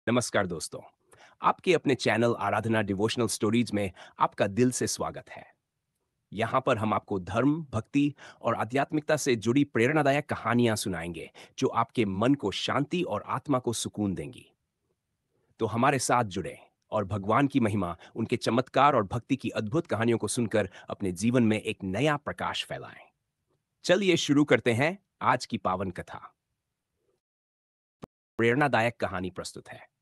नमस्कार दोस्तों। आपके अपने चैनल आराधना डिवोशनल स्टोरीज में आपका दिल से स्वागत है। यहाँ पर हम आपको धर्म, भक्ति और आध्यात्मिकता से जुड़ी प्रेरणादायक कहानियां सुनाएंगे, जो आपके मन को शांति और आत्मा को सुकून देंगी। तो हमारे साथ जुड़े और भगवान की महिमा, उनके चमत्कार और भक्ति की अद्भुत कहानियों को सुनकर अपने जीवन में एक नया प्रकाश फैलाएं। चलिए शुरू करते हैं आज की पावन कथा। प्रेरणादायक कहानी प्रस्तुत है।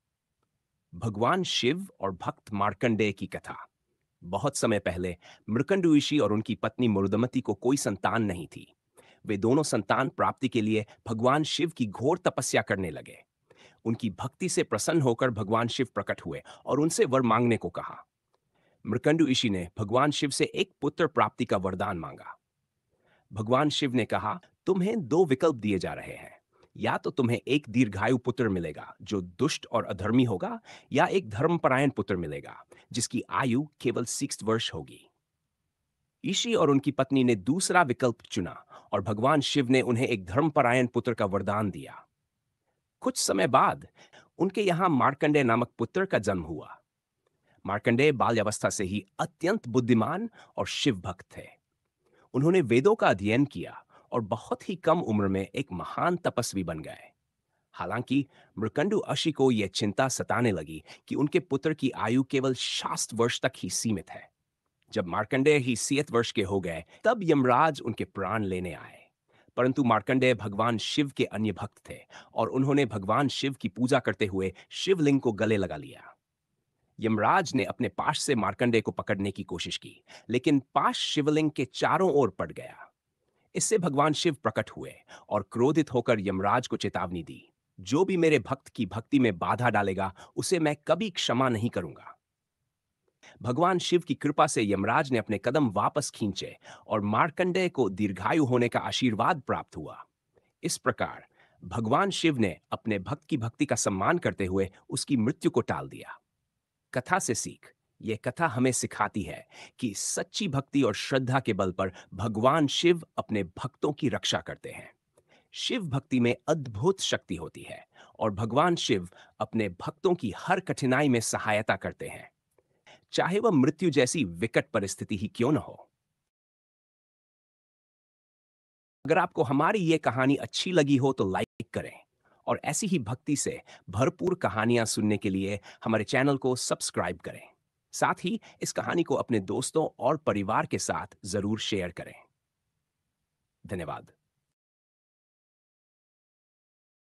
भगवान शिव और भक्त मार्कंडेय की कथा। बहुत समय पहले मृकंडु ऋषि और उनकी पत्नी मुरुदमती को कोई संतान नहीं थी। वे दोनों संतान प्राप्ति के लिए भगवान शिव की घोर तपस्या करने लगे। उनकी भक्ति से प्रसन्न होकर भगवान शिव प्रकट हुए और उनसे वर मांगने को कहा। मृकंडु ऋषि ने भगवान शिव से एक पुत्र प्राप्ति का वरदान मांगा। भगवान शिव ने कहा, तुम्हें दो विकल्प दिए जा रहे हैं। या तो तुम्हें एक दीर्घायु पुत्र मिलेगा जो दुष्ट और अधर्मी होगा, या एक धर्मपरायण पुत्र मिलेगा जिसकी आयु केवल 60 वर्ष होगी। ईशी और उनकी पत्नी ने दूसरा विकल्प चुना और भगवान शिव ने उन्हें एक धर्मपरायण पुत्र का वरदान दिया। कुछ समय बाद उनके यहाँ मार्कंडेय नामक पुत्र का जन्म हुआ। मार्कंडेय बाल्यावस्था से ही अत्यंत बुद्धिमान और शिव भक्त थे। उन्होंने वेदों का अध्ययन किया और बहुत ही कम उम्र में एक महान तपस्वी बन गए। हालांकि मृकंडु ऋषि को यह चिंता सताने लगी कि उनके पुत्र की आयु केवल 60 वर्ष तक ही सीमित है। जब मार्कंडेय ही 60 वर्ष के हो गए, तब यमराज उनके प्राण लेने आए। परंतु मार्कंडेय भगवान शिव के अन्य भक्त थे और उन्होंने भगवान शिव की पूजा करते हुए शिवलिंग को गले लगा लिया। यमराज ने अपने पाश से मार्कंडेय को पकड़ने की कोशिश की, लेकिन पाश शिवलिंग के चारों ओर पड़ गया। इससे भगवान शिव प्रकट हुए और क्रोधित होकर यमराज को चेतावनी दी, जो भी मेरे भक्त की भक्ति में बाधा डालेगा, उसे मैं कभी क्षमा नहीं करूंगा। भगवान शिव की कृपा से यमराज ने अपने कदम वापस खींचे और मार्कंडेय को दीर्घायु होने का आशीर्वाद प्राप्त हुआ। इस प्रकार भगवान शिव ने अपने भक्त की भक्ति का सम्मान करते हुए उसकी मृत्यु को टाल दिया। कथा से सीख। यह कथा हमें सिखाती है कि सच्ची भक्ति और श्रद्धा के बल पर भगवान शिव अपने भक्तों की रक्षा करते हैं। शिव भक्ति में अद्भुत शक्ति होती है और भगवान शिव अपने भक्तों की हर कठिनाई में सहायता करते हैं, चाहे वह मृत्यु जैसी विकट परिस्थिति ही क्यों न हो। अगर आपको हमारी ये कहानी अच्छी लगी हो तो लाइक करें, और ऐसी ही भक्ति से भरपूर कहानियां सुनने के लिए हमारे चैनल को सब्सक्राइब करें। साथ ही इस कहानी को अपने दोस्तों और परिवार के साथ जरूर शेयर करें। धन्यवाद।